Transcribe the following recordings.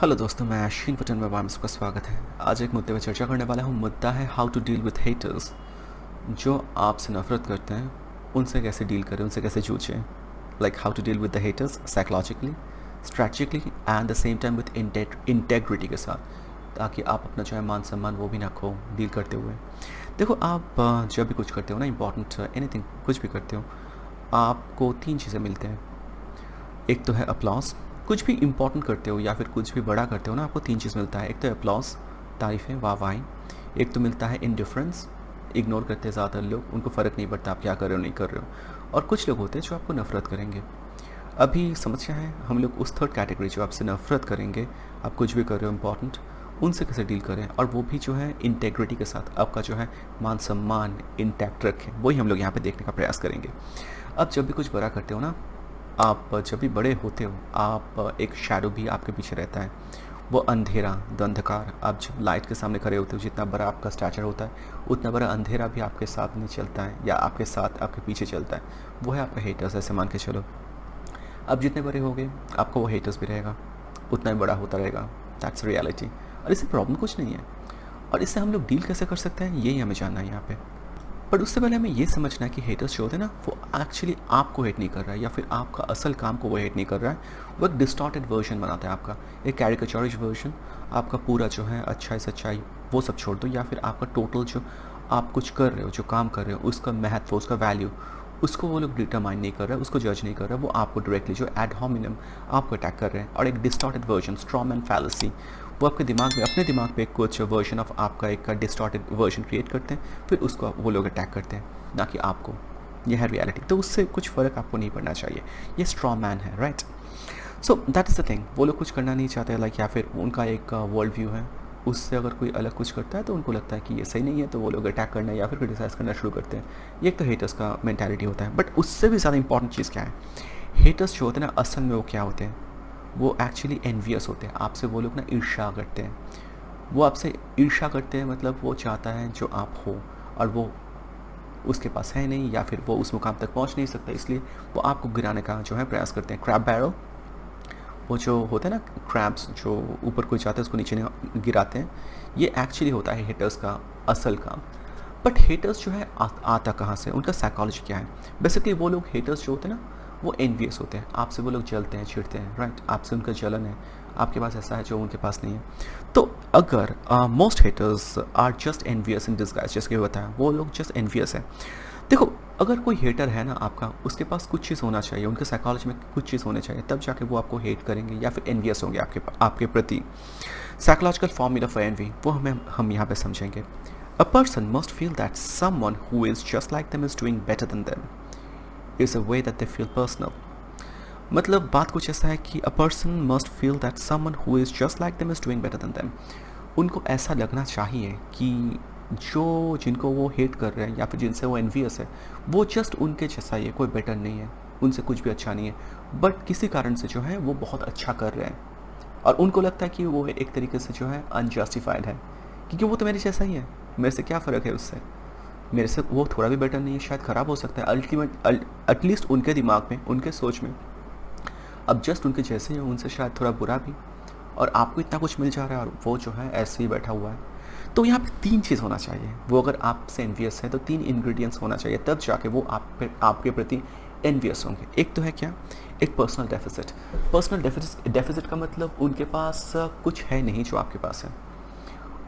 Hello दोस्तों, मैं आशीन पटन में आपका स्वागत है। आज एक मुद्दे पर चर्चा करने वाला हूँ। मुद्दा है how to deal with haters. जो आपसे नफरत करते हैं उनसे कैसे डील करें, उनसे कैसे जूझें। Like how to deal with the haters psychologically, strategically and the same time with integrity के साथ, ताकि आप अपना जो है मान सम्मान वो भी ना खो डील करते हुए। देखो, आप जब भी कुछ करते हो ना, इंपॉर्टेंट एनीथिंग कुछ भी करते हो, आपको तीन चीज़ें मिलते हैं। एक तो है अप्लॉस। कुछ भी इंपॉर्टेंट करते हो या फिर कुछ भी बड़ा करते हो ना, आपको तीन चीज़ मिलता है। एक तो अप्लॉस, तारीफ़ें, वाहवाही। एक तो मिलता है इंडिफरेंस, इग्नोर करते हैं ज़्यादातर लोग, उनको फ़र्क नहीं पड़ता आप क्या कर रहे हो नहीं कर रहे हो। और कुछ लोग होते हैं जो आपको नफ़रत करेंगे। अभी समस्या है, हम लोग उस थर्ड कैटेगरी जो आपसे नफ़रत करेंगे, आप कुछ भी कर रहे हो इंपॉर्टेंट, उनसे कैसे डील करें, और वो भी जो है इंटेग्रिटी के साथ, आपका जो है मान सम्मान इंटैक्ट रखें। वही हम लोग यहाँ पे देखने का प्रयास करेंगे। अब जब भी कुछ बड़ा करते हो ना, आप जब भी बड़े होते हो, आप एक शैडो भी आपके पीछे रहता है। वो अंधेरा, द अंधकार, आप जब लाइट के सामने खड़े होते हो, जितना बड़ा आपका स्टैचर होता है, उतना बड़ा अंधेरा भी आपके साथ नहीं चलता है या आपके साथ आपके पीछे चलता है। वो है आपका हेटर्स, ऐसे मान के चलो। अब जितने बड़े होगे, आपको वो हेटर्स भी रहेगा, उतना ही बड़ा होता रहेगा। That's reality. और इससे प्रॉब्लम कुछ नहीं है। और इससे हम लोग डील कैसे कर सकते हैं, यही हमें जानना है यहाँ पे। बट उससे पहले हमें ये समझना है कि हेटर्स जो होते हैं ना, वो एक्चुअली आपको हेट नहीं कर रहा है, या फिर आपका असल काम को वो हेट नहीं कर रहा है। वो एक डिस्टॉर्टेड वर्जन बनाता है आपका, एक कैरिकेचरिश वर्जन। आपका पूरा जो है अच्छाई सच्चाई वो सब छोड़ दो, या फिर आपका टोटल जो आप कुछ कर रहे हो, जो काम कर रहे हो, उसका महत्व, उसका वैल्यू, उसको वो लोग डिटरमाइन नहीं कर रहे हैं, उसको जज नहीं कर रहे हैं। वो आपको डायरेक्टली जो एड होमिनम आपको अटैक कर रहे हैं। और एक distorted version, storm and fallacy, वो आपके दिमाग में, अपने दिमाग पे कुछ वर्जन ऑफ आपका एक डिस्टॉर्टेड वर्जन क्रिएट करते हैं, फिर उसको वो लोग अटैक करते हैं, ना कि आपको। यह है रियलिटी। तो उससे कुछ फ़र्क आपको नहीं पड़ना चाहिए। ये स्ट्रॉ मैन है, right. So that is the thing. वो लोग कुछ करना नहीं चाहते, लाइक, या फिर उनका एक वर्ल्ड व्यू है, उससे अगर कोई अलग कुछ करता है तो उनको लगता है कि ये सही नहीं है, तो वो लोग अटैक करना या फिर क्रिटिसाइज़ करना शुरू करते हैं। ये एक तो हेटर्स का मैंटेलिटी होता है। बट उससे भी ज़्यादा इंपॉर्टेंट चीज़ क्या है, हेटर्स जो होते हैं ना, असल में वो क्या होते हैं, वो एक्चुअली एनवियस होते हैं आपसे। वो लोग ना ईर्ष्या करते हैं। वो आपसे ईर्ष्या करते हैं, मतलब वो चाहता है जो आप हो, और वो उसके पास है नहीं, या फिर वो उस मुकाम तक पहुंच नहीं सकता, इसलिए वो आपको गिराने का जो है प्रयास करते हैं। क्रैब बैरल, वो जो होता है ना, क्रैब्स जो ऊपर कोई जाता है उसको नीचे गिराते हैं, ये एक्चुअली होता है हेटर्स का असल काम। बट हेटर्स जो है आता कहाँ से, उनका साइकोलॉजी क्या है। बेसिकली वो लोग हेटर्स जो होते हैं ना, वो एनवियस होते हैं आपसे। वो लोग जलते हैं, चिढ़ते हैं, राइट। आपसे उनका जलन है, आपके पास ऐसा है जो उनके पास नहीं है। तो अगर most haters are just envious in disguise, जैसे कि बताया, वो लोग जस्ट एनवियस है। देखो, अगर कोई हेटर है ना आपका, उसके पास कुछ चीज़ होना चाहिए, उनके साइकोलॉजी में कुछ चीज़ होनी चाहिए, तब जाके वो आपको हेट करेंगे या फिर एनवियस होंगे आपके प्रति। साइकोलॉजिकल फॉर्मूला फॉर एनवी, वो हम यहाँ पे समझेंगे। A person must feel that someone who is just like them is doing better than them is a way that they feel personal. मतलब बात कुछ ऐसा है कि a person must feel that someone who is just like them is doing better than them. उनको ऐसा लगना चाहिए कि जो जिनको वो हेट कर रहे हैं या फिर जिनसे वो एनवियस है, वो जस्ट उनके जैसा ही है, कोई बेटर नहीं है, उनसे कुछ भी अच्छा नहीं है। बट किसी कारण से जो है वो बहुत अच्छा कर रहे हैं, और उनको लगता है कि वो एक तरीके से जो है अनजस्टिफाइड है, क्योंकि वो तो मेरे जैसा ही है, मेरे से क्या फ़र्क है उससे। मेरे से वो थोड़ा भी बेटर नहीं है, शायद ख़राब हो सकता है, एटलीस्ट उनके दिमाग में, उनके सोच में अब जस्ट उनके जैसे ही, उनसे शायद थोड़ा बुरा भी। और आपको इतना कुछ मिल जा रहा है, और वो जो है ऐसे ही बैठा हुआ है। तो यहाँ पे तीन चीज़ होना चाहिए। वो अगर आपसे एनवियस है तो तीन इंग्रेडिएंट्स होना चाहिए, तब जाके वो आपके प्रति एनवियस होंगे। एक तो है क्या, एक पर्सनल डेफिसिट। पर्सनल डेफिसिट का मतलब उनके पास कुछ है नहीं जो आपके पास है।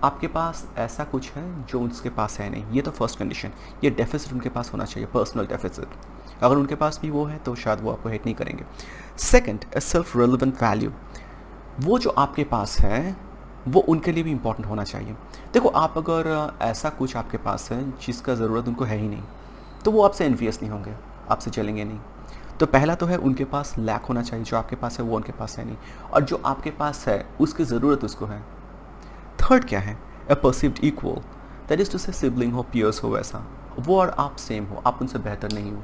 आपके पास ऐसा कुछ है जो उसके पास है नहीं, ये तो फर्स्ट कंडीशन। ये डेफिसिट उनके पास होना चाहिए, पर्सनल डेफिसिट। अगर उनके पास भी वो है तो शायद वो आपको हेट नहीं करेंगे। सेकंड, ए सेल्फ रेलिवेंट वैल्यू। वो जो आपके पास है वो उनके लिए भी इम्पॉर्टेंट होना चाहिए। देखो, आप अगर ऐसा कुछ आपके पास है जिसका ज़रूरत उनको है ही नहीं, तो वो आपसे एनवियस नहीं होंगे, आपसे चलेंगे नहीं। तो पहला तो है, उनके पास लैक होना चाहिए, जो आपके पास है वो उनके पास है नहीं, और जो आपके पास है उसकी ज़रूरत उसको है। थर्ड क्या है, a perceived equal, that is to say sibling हो, पियर्स हो, वैसा वो और आप सेम हो, आप उनसे बेहतर नहीं हो।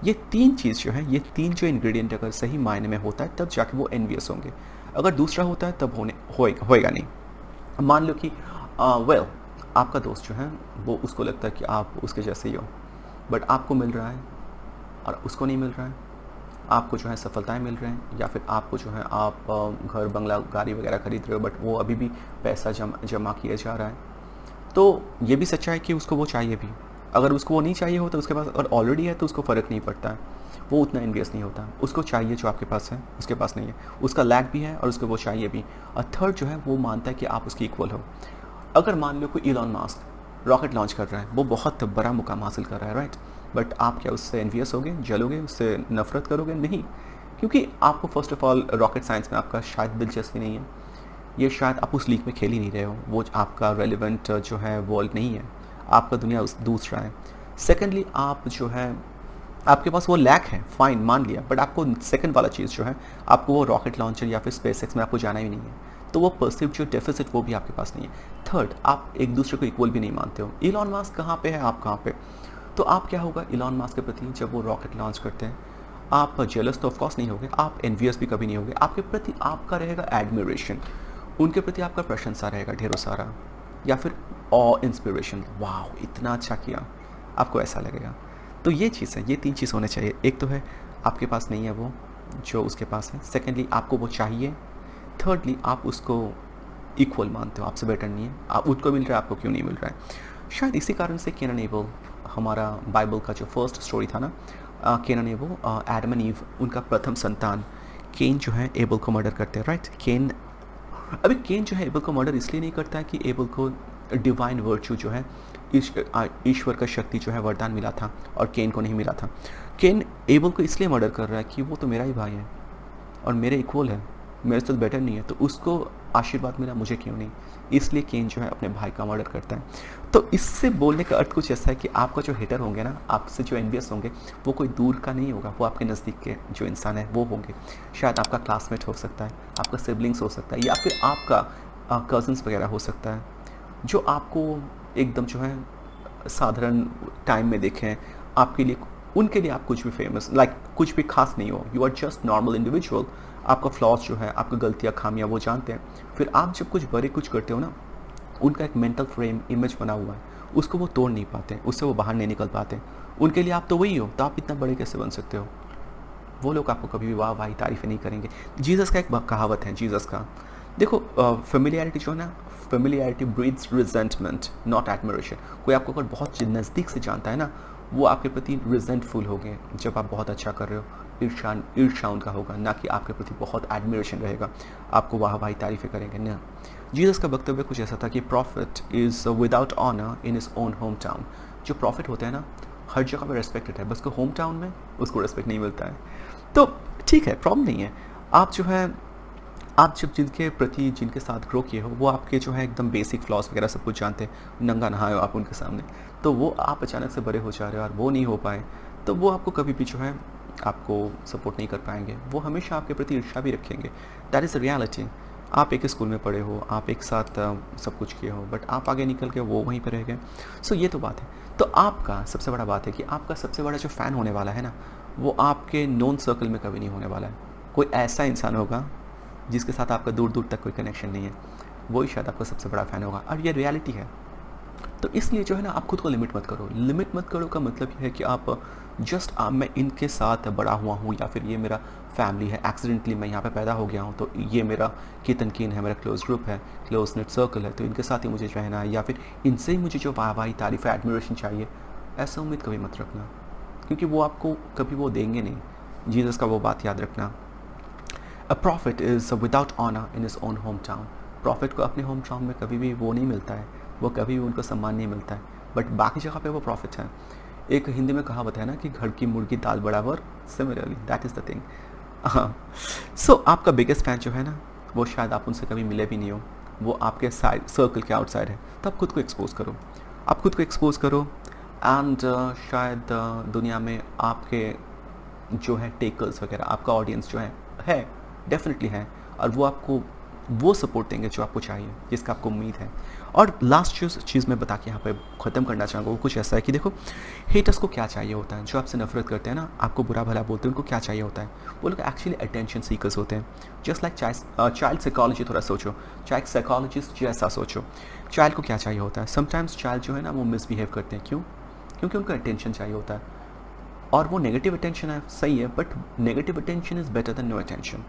ये तीन चीज़ जो है, ये तीन जो इंग्रेडिएंट अगर सही मायने में होता है, तब जाके वो एनवियस होंगे। अगर दूसरा होता है तब होएगा नहीं। मान लो कि वेल, आपका दोस्त जो है वो, उसको लगता है कि आप उसके जैसे ही हो, बट आपको मिल रहा है और उसको नहीं मिल रहा है, आपको जो है सफलताएं मिल रहे हैं, या फिर आपको जो है आप घर बंगला गाड़ी वगैरह खरीद रहे हो, बट वो अभी भी पैसा जमा किया जा रहा है। तो ये भी सच्चा है कि उसको वो चाहिए भी। अगर उसको वो नहीं चाहिए हो तो उसके पास अगर ऑलरेडी है तो उसको फ़र्क नहीं पड़ता है, वो उतना एनवियस नहीं होता। उसको चाहिए जो आपके पास है, उसके पास नहीं है, उसका लैक भी है और उसको वो चाहिए भी। और थर्ड जो है वो मानता है कि आप उसकी इक्वल हो। अगर मान लो कोई इलॉन मास्क रॉकेट लॉन्च कर रहा है, वो बहुत बड़ा मुकाम हासिल कर रहा है, राइट, बट आप क्या उससे एनवियस होगे, जलोगे, उससे नफरत करोगे? नहीं, क्योंकि आपको first of all rocket science में आपका शायद दिलचस्पी नहीं है, ये शायद आप उस लीग में खेल ही नहीं रहे हो, वो आपका रेलिवेंट जो है वर्ल्ड नहीं है, आपका दुनिया उस दूसरा है। सेकेंडली आप जो है आपके पास वो लैक है, फाइन, मान लिया, बट आपको सेकंड वाला चीज़ जो है, आपको वो रॉकेट लॉन्चर या फिर स्पेस एक्स में आपको जाना ही नहीं है, तो वो परसिव जो डेफिसिट वो भी आपके पास नहीं है। थर्ड, आप एक दूसरे को इक्वल भी नहीं मानते हो। इलॉन मास्क कहाँ पे है, आप कहाँ पे, तो आप क्या होगा इलॉन मास्क के प्रति जब वो रॉकेट लॉन्च करते हैं, आप जेलस तो ऑफकोर्स नहीं होगे, आप एनवियस भी कभी नहीं होगे, आपके प्रति आपका रहेगा एडमिरेशन, उनके प्रति आपका प्रशंसा रहेगा ढेरों सारा, या फिर इंस्पिरेशन, वाह इतना अच्छा किया, आपको ऐसा लगेगा। तो ये चीज़ है, ये तीन चीज़ होने चाहिए। एक तो है आपके पास नहीं है वो जो उसके पास है, सेकेंडली आपको वो चाहिए, थर्डली आप उसको इक्वल मानते हो, आपसे बेटर नहीं है, आप उसको मिल रहा है, आपको क्यों नहीं मिल रहा है। शायद इसी कारण से केन एंड एबल, हमारा बाइबल का जो फर्स्ट स्टोरी था ना, Cain and Abel, Adam and Eve, उनका प्रथम संतान, केन जो है एबल को मर्डर करते हैं, राइट। अभी केन जो है एबल को मर्डर इसलिए नहीं करता है कि एबल को डिवाइन वर्च्यू जो है, ईश्वर का शक्ति जो है वरदान मिला था और केन को नहीं मिला था। केन एबल को इसलिए मर्डर कर रहा है कि वो तो मेरा ही भाई है और मेरे इक्वल है, मेरे से बेटर नहीं है, तो उसको आशीर्वाद मिला, मुझे क्यों नहीं, इसलिए केन जो है अपने भाई का मर्डर करता है। तो इससे बोलने का अर्थ कुछ ऐसा है कि आपका जो हेटर होंगे ना, आपसे जो एनवियस होंगे, वो कोई दूर का नहीं होगा, वो आपके नज़दीक के जो इंसान है वो होंगे। शायद आपका क्लासमेट हो सकता है, आपका सिबलिंग्स हो सकता है, या फिर आपका कज़न्स वगैरह हो सकता है, जो आपको एकदम जो है साधारण टाइम में देखें, आपके लिए, उनके लिए आप कुछ भी फेमस, लाइक कुछ भी खास नहीं हो, you are just normal individual. आपका फ्लॉज जो है, आपका गलतियाँ खामियाँ वो जानते हैं। फिर आप जब कुछ बड़े कुछ करते हो ना, उनका एक मेंटल फ्रेम इमेज बना हुआ है, उसको वो तोड़ नहीं पाते, उससे वो बाहर नहीं निकल पाते। उनके लिए आप तो वही हो, तो आप इतना बड़े कैसे बन सकते हो। वो लोग आपको कभी भी वाह वाह तारीफ़ें नहीं करेंगे। जीसस का एक कहावत है, जीसस का, देखो फेमिलियरिटी जो है ना, familiarity breeds resentment not admiration. कोई आपको अगर बहुत नज़दीक से जानता है ना, वो आपके प्रति रिजेंटफुल होंगे जब आप बहुत अच्छा कर रहे हो, ईर्ष्या उनका होगा, ना कि आपके प्रति बहुत एडमिरेशन रहेगा, आपको वाह वाह तारीफ़ें करेंगे ना। जीसस का वक्तव्य कुछ ऐसा था कि prophet is without honour in his own home town. जो प्रॉफिट होता है ना, हर जगह पे रेस्पेक्टेड है, बस को होम टाउन में उसको रेस्पेक्ट नहीं मिलता है। तो ठीक है, प्रॉब्लम नहीं है। आप जो है, आप जब जिनके प्रति, जिनके साथ ग्रो किए हो, वो आपके जो है एकदम बेसिक फ्लॉस वगैरह सब कुछ जानते हैं, नंगा नहाए हो आप उनके सामने, तो वो आप अचानक से बड़े हो जा रहे हो और वो नहीं हो पाए, तो वो आपको कभी भी जो है आपको सपोर्ट नहीं कर पाएंगे, वो हमेशा आपके प्रति ईर्ष्या भी रखेंगे। That is reality. आप एक स्कूल में पढ़े हो, आप एक साथ सब कुछ किए हो, बट आप आगे निकल के वो वहीं पर रह गए। सो ये तो बात है। तो आपका सबसे बड़ा बात है कि आपका सबसे बड़ा जो फ़ैन होने वाला है ना, वो आपके नोन सर्कल में कभी नहीं होने वाला है। कोई ऐसा इंसान होगा जिसके साथ आपका दूर दूर तक कोई कनेक्शन नहीं है, वही शायद आपका सबसे बड़ा फ़ैन होगा, और ये रियलिटी है। तो इसलिए जो है ना, आप खुद को लिमिट मत करो। लिमिट मत करो का मतलब ये है कि आप जस्ट मैं इनके साथ बड़ा हुआ हूँ, या फिर ये मेरा फैमिली है, एक्सीडेंटली मैं यहाँ पे पैदा हो गया हूँ, तो ये मेरा कित एंड कीन है, मेरा क्लोज ग्रुप है, क्लोज नेट सर्कल है, तो इनके साथ ही मुझे रहना है, या फिर इनसे ही मुझे जो वाहवाही तारीफ़ एडमिरेशन चाहिए, ऐसा उम्मीद कभी मत रखना, क्योंकि वो आपको कभी वो देंगे नहीं। जीसस का वो बात याद रखना, a prophet is without honour in his own home town. Prophet को अपने होम टाउन में कभी भी वो नहीं मिलता है, वो कभी भी उनको सम्मान नहीं मिलता है, बट बाकी जगह पे वो प्रॉफिट है। एक हिंदी में कहावत है ना कि घर की मुर्गी दाल बराबर, similarly that is the thing. हाँ, सो आपका बिगेस्ट फ़ैन जो है ना, वो शायद आप उनसे कभी मिले भी नहीं हो, वो आपके साइड सर्कल के आउटसाइड है। तो आप खुद को एक्सपोज करो, आप खुद को एक्सपोज करो, एंड शायद दुनिया में आपके जो है टेकर्स वगैरह, आपका ऑडियंस जो है डेफिनेटली है, और वो आपको वो सपोर्ट देंगे जो आपको चाहिए, जिसका आपको उम्मीद है। और लास्ट जो चीज़ मैं बता के यहाँ पे ख़त्म करना चाहूँगा, वो कुछ ऐसा है कि देखो, हेटर्स को क्या चाहिए होता है, जो आपसे नफरत करते हैं ना, आपको बुरा भला बोलते हैं, उनको क्या चाहिए होता है, वो लोग एक्चुअली अटेंशन सीकर्स होते हैं। जस्ट लाइक चाइल्ड साइकोलॉजी, थोड़ा सोचो, चाइल्ड साइकोलॉजिस्ट जैसा सोचो, चाइल्ड को क्या चाहिए होता है। समटाइम्स चाइल्ड जो है ना, वो मिसबिहेव करते हैं, क्यों? क्योंकि उनको अटेंशन चाहिए होता है। और वो नेगेटिव अटेंशन है, सही है, but negative attention is better than no attention.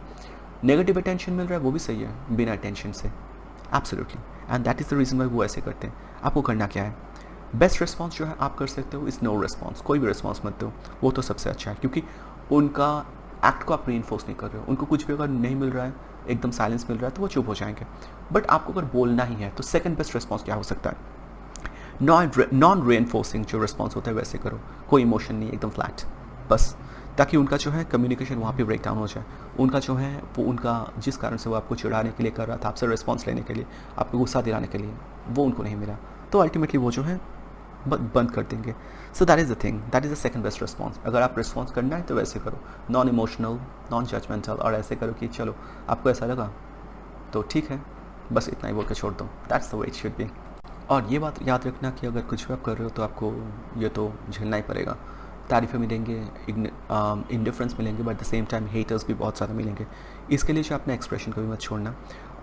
Negative attention मिल रहा है वो भी सही है बिना अटेंशन से, absolutely, and that is the reason why वो ऐसे करते हैं। आपको करना क्या है, बेस्ट रिस्पॉन्स जो है आप कर सकते हो इज़ नो रिस्पॉन्स, कोई भी रिस्पॉन्स मत दो, वो तो सबसे अच्छा है, क्योंकि उनका एक्ट को आप रीइंफोर्स नहीं कर रहे हो। उनको कुछ भी अगर नहीं मिल रहा है, एकदम साइलेंस मिल रहा है, तो वो चुप हो जाएंगे। बट आपको अगर बोलना ही है तो सेकंड बेस्ट रिस्पॉन्स क्या हो सकता है, नॉन रीइंफोर्सिंग जो रिस्पॉन्स होता है वैसे करो, कोई इमोशन नहीं, एकदम फ्लैट, बस, ताकि उनका जो है कम्युनिकेशन वहाँ पे ब्रेक डाउन हो जाए। उनका जो है वो उनका जिस कारण से वो आपको चिढ़ाने के लिए कर रहा था, आपसे रिस्पॉन्स लेने के लिए, आपको गुस्सा दिलाने के लिए, वो उनको नहीं मिला, तो अल्टीमेटली वो जो है बंद कर देंगे। So that is the thing, that is the second best response. अगर आप रिस्पॉन्स करना है तो वैसे करो, नॉन इमोशनल, नॉन जजमेंटल, और ऐसे करो कि चलो आपको ऐसा लगा तो ठीक है, बस इतना ही बोल के छोड़ दो, that's the way it should be. और ये बात याद रखना कि अगर कुछ भी आप कर रहे हो तो आपको ये तो झेलना ही पड़ेगा, तारीफ़ें मिलेंगे, इंडिफरेंस मिलेंगे, but the same time haters भी बहुत ज़्यादा मिलेंगे। इसके लिए जो अपने एक्सप्रेशन कभी मत छोड़ना।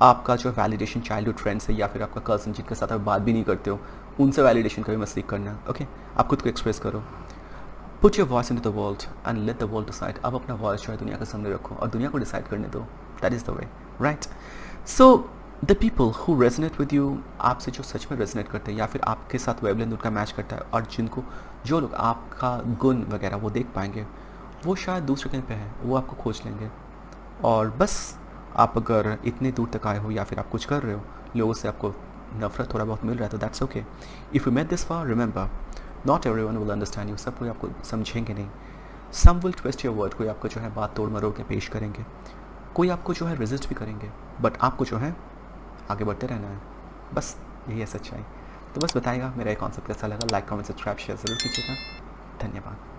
आपका जो वैलिडेशन चाइल्डहुड फ्रेंड्स है या फिर आपका कज़न जिनके साथ आप बात भी नहीं करते हो, उनसे वैलिडेशन कभी मत सीख करना, ओके। आप खुद को एक्सप्रेस करो, put your voice into the world and let the world decide. आप अपना वॉइस जो है दुनिया के सामने रखो और दुनिया को डिसाइड करने दो, that is the way, right. So the people who resonate with you, आपसे जो सच में रेजोनेट करते हैं या फिर आपके साथ वेवलेंथ उनका मैच करता है, और जिनको जो लोग आपका गुण वगैरह वो देख पाएंगे, वो शायद दूसरे कहीं पे है, वो आपको खोज लेंगे। और बस आप अगर इतने दूर तक आए हो या फिर आप कुछ कर रहे हो, लोगों से आपको नफरत थोड़ा बहुत मिल रहा है, तो that's okay. If you met this far, remember not everyone will understand you, सब कोई आपको समझेंगे नहीं। Some will twist your word, कोई आपको जो है बात तोड़ मरोड़ के पेश करेंगे, कोई आपको जो है रेजिस्ट भी करेंगे, बट आपको जो है आगे बढ़ते रहना है, बस यही है सच्चाई। तो बस बताइएगा मेरा ये कॉन्सेप्ट कैसा लगा, लाइक कमेंट सब्सक्राइब शेयर ज़रूर कीजिएगा। धन्यवाद।